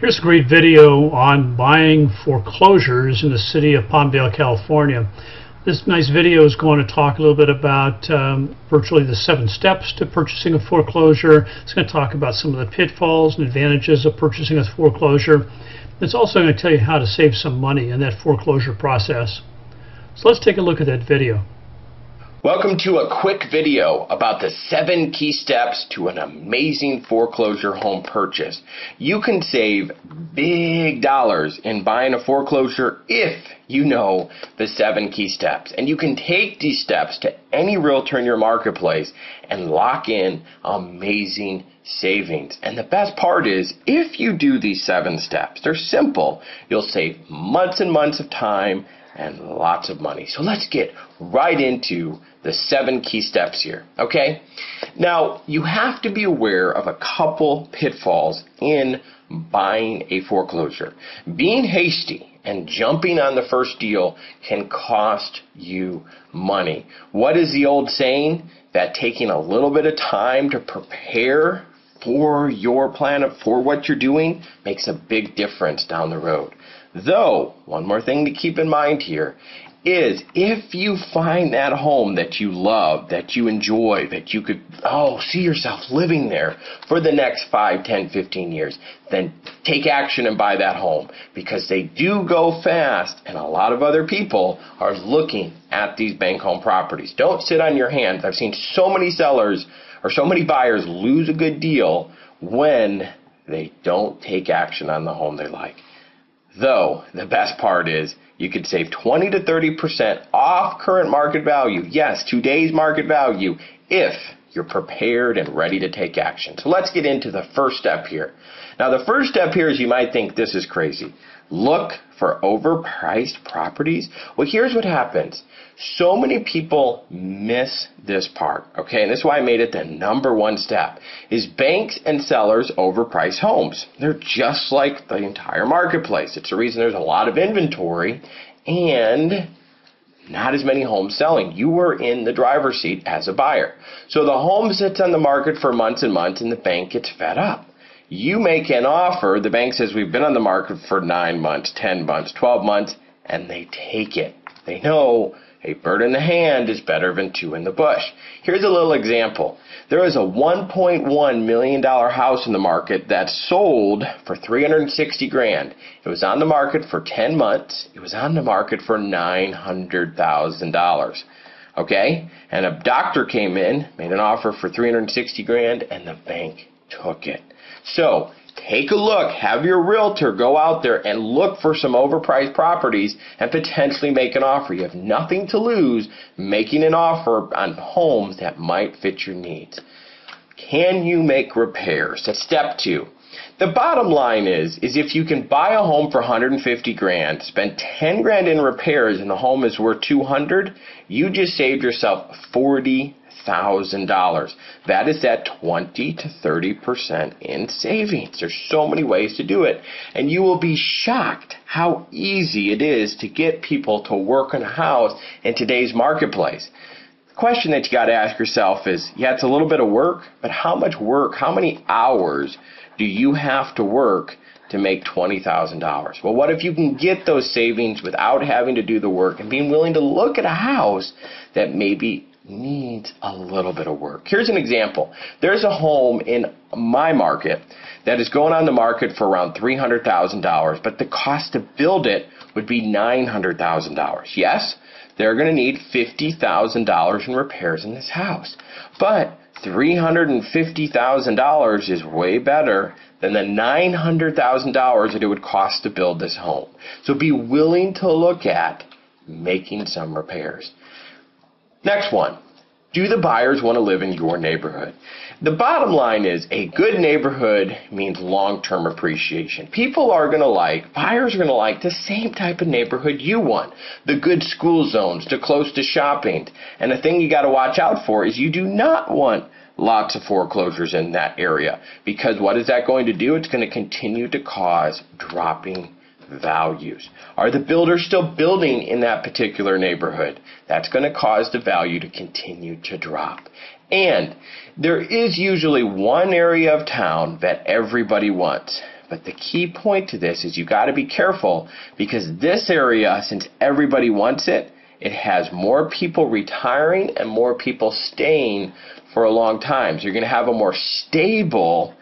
Here's a great video on buying foreclosures in the city of Palmdale, California. This nice video is going to talk a little bit about virtually the 7 steps to purchasing a foreclosure. It's going to talk about some of the pitfalls and advantages of purchasing a foreclosure. It's also going to tell you how to save some money in that foreclosure process. So let's take a look at that video. Welcome to a quick video about the 7 key steps to an amazing foreclosure home purchase. You can save big dollars in buying a foreclosure if you know the 7 key steps. And you can take these steps to any realtor in your marketplace and lock in amazing savings. And the best part is, if you do these 7 steps, they're simple, you'll save months and months of time and lots of money. So let's get right into the 7 key steps here, okay? Now, you have to be aware of a couple pitfalls in buying a foreclosure. Being hasty and jumping on the first deal can cost you money. What is the old saying? That taking a little bit of time to prepare for your plan for what you're doing makes a big difference down the road. Though, one more thing to keep in mind here is, if you find that home that you love, that you enjoy, that you could see yourself living there for the next 5, 10, 15 years, then take action and buy that home, because they do go fast and a lot of other people are looking at these bank home properties. Don't sit on your hands. I've seen so many sellers or so many buyers lose a good deal when they don't take action on the home they like. Though, the best part is you could save 20 to 30% off current market value. Yes, today's market value, if you're prepared and ready to take action. So let's get into the first step here. Now, the first step here is, you might think this is crazy. Look for overpriced properties. Well, here's what happens. So many people miss this part, okay? And this is why I made it the #1 step, is banks and sellers overprice homes. They're just like the entire marketplace. It's the reason there's a lot of inventory and not as many homes selling. You were in the driver's seat as a buyer. So the home sits on the market for months and months and the bank gets fed up. You make an offer, the bank says, we've been on the market for 9 months, 10 months, 12 months, and they take it. They know a bird in the hand is better than 2 in the bush. Here's a little example. There is a $1.1 million house in the market that sold for $360,000. It was on the market for 10 months. It was on the market for $900,000. Okay? And a doctor came in, made an offer for $360,000, and the bank took it. So, take a look, have your realtor go out there and look for some overpriced properties and potentially make an offer. You have nothing to lose making an offer on homes that might fit your needs. Can you make repairs? That's step 2. The bottom line is if you can buy a home for $150,000, spend $10,000 in repairs, and the home is worth $200,000, you just saved yourself $40,000. That is that 20 to 30% in savings. There's so many ways to do it. And you will be shocked how easy it is to get people to work on a house in today's marketplace. The question that you got to ask yourself is, yeah, it's a little bit of work, but how much work, how many hours do you have to work to make $20,000? Well, what if you can get those savings without having to do the work and being willing to look at a house that maybe needs a little bit of work? Here's an example. There's a home in my market that is going on the market for around $300,000, but the cost to build it would be $900,000. Yes, they're going to need $50,000 in repairs in this house, but $350,000 is way better than the $900,000 that it would cost to build this home. So be willing to look at making some repairs. Next one, do the buyers want to live in your neighborhood? The bottom line is, a good neighborhood means long-term appreciation. Buyers are going to like the same type of neighborhood you want. The good school zones, the close to shopping. And the thing you got to watch out for is, you do not want lots of foreclosures in that area, because what is that going to do? It's going to continue to cause dropping values. Are the builders still building in that particular neighborhood? That's going to cause the value to continue to drop. And there is usually one area of town that everybody wants, But the key point to this is you got to be careful, because this area, since everybody wants it, it has more people retiring and more people staying for a long time. So you're going to have a more stable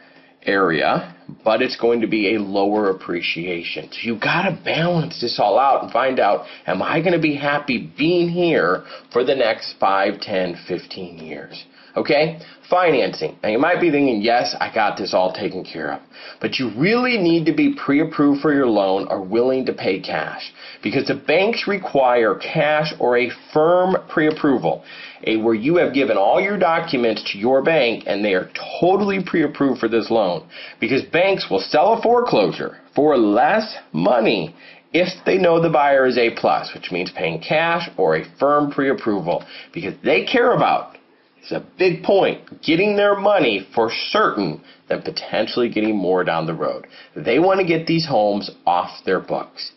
area, but it's going to be a lower appreciation. So you got to balance this all out and find out, am I going to be happy being here for the next 5, 10, 15 years? Okay? Financing. Now you might be thinking, yes, I got this all taken care of. But you really need to be pre-approved for your loan or willing to pay cash, because the banks require cash or a firm pre-approval, where you have given all your documents to your bank and they are totally pre-approved for this loan, because banks will sell a foreclosure for less money if they know the buyer is A+, which means paying cash or a firm pre-approval, because they care about, it's a big point, getting their money for certain than potentially getting more down the road. They want to get these homes off their books.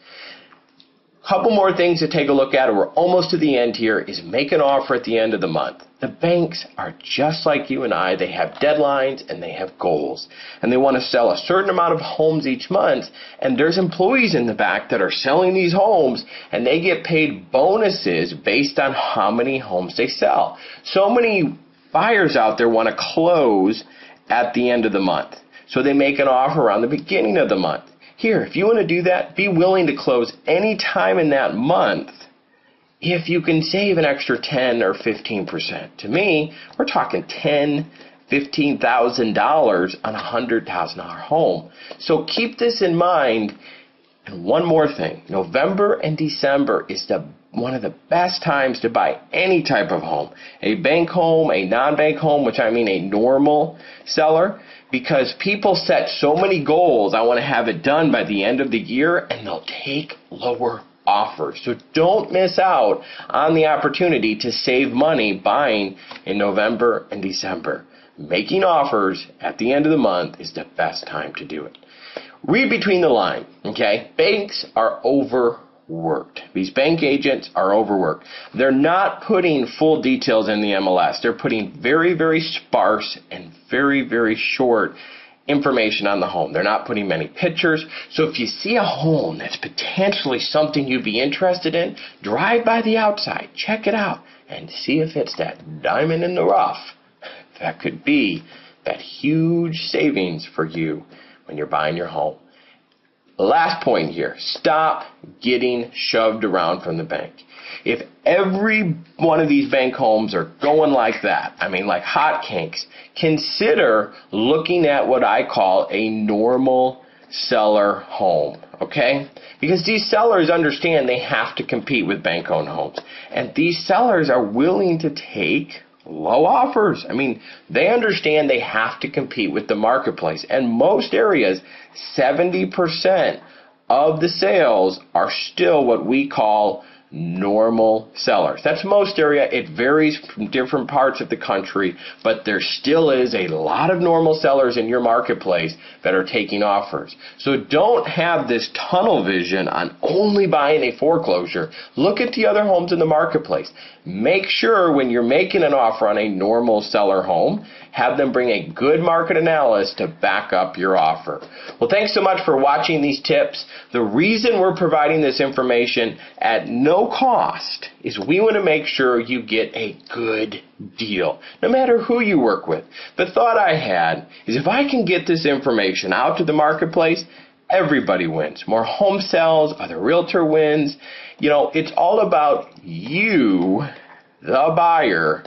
Couple more things to take a look at, and we're almost to the end here, is make an offer at the end of the month. The banks are just like you and I. They have deadlines and they have goals, and they want to sell a certain amount of homes each month, and there's employees in the back that are selling these homes, and they get paid bonuses based on how many homes they sell. So many buyers out there want to close at the end of the month, so they make an offer around the beginning of the month. Here, if you want to do that, be willing to close any time in that month if you can save an extra 10 or 15%. To me, we're talking $10,000, $15,000 on a $100,000 home. So keep this in mind. And one more thing, November and December is one of the best times to buy any type of home. A bank home, a non-bank home, which I mean a normal seller, because people set so many goals. I want to have it done by the end of the year, and they'll take lower offers. So don't miss out on the opportunity to save money buying in November and December. Making offers at the end of the month is the best time to do it. Read between the lines, okay? Banks are overworked. These bank agents are overworked. They're not putting full details in the MLS. They're putting very, very sparse and very, very short information on the home. They're not putting many pictures. So if you see a home that's potentially something you'd be interested in, drive by the outside, check it out, and see if it's that diamond in the rough. That could be that huge savings for you when you're buying your home. Last point here, stop getting shoved around from the bank. If every one of these bank homes are going like that, I mean like hotcakes, consider looking at what I call a normal seller home, okay? Because these sellers understand they have to compete with bank-owned homes. And these sellers are willing to take low offers. I mean, they understand they have to compete with the marketplace. And most areas, 70% of the sales are still what we call normal sellers. That's most area. It varies from different parts of the country, but there still is a lot of normal sellers in your marketplace that are taking offers. So don't have this tunnel vision on only buying a foreclosure. Look at the other homes in the marketplace. Make sure when you're making an offer on a normal seller home, have them bring a good market analysis to back up your offer. Well, thanks so much for watching these tips. The reason we're providing this information at no cost is we want to make sure you get a good deal, no matter who you work with. The thought I had is if I can get this information out to the marketplace, everybody wins. More home sales, other realtor wins. You know, it's all about you, the buyer,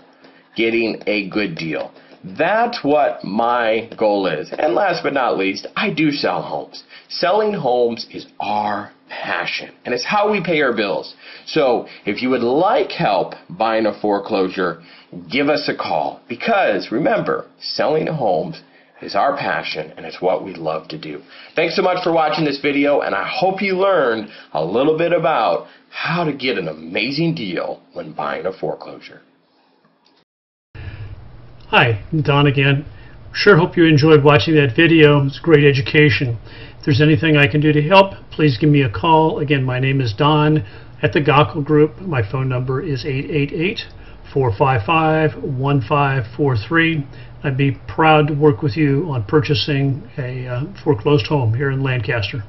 getting a good deal. That's what my goal is. And last but not least, I do sell homes. Selling homes is our passion, and it's how we pay our bills. So if you would like help buying a foreclosure, give us a call, because remember, selling homes is our passion, and it's what we love to do. Thanks so much for watching this video, and I hope you learned a little bit about how to get an amazing deal when buying a foreclosure. Hi, Don again. Sure hope you enjoyed watching that video. It's great education. If there's anything I can do to help, please give me a call. Again, my name is Don at the Gockel Group. My phone number is 455-1543. I'd be proud to work with you on purchasing a foreclosed home here in Lancaster.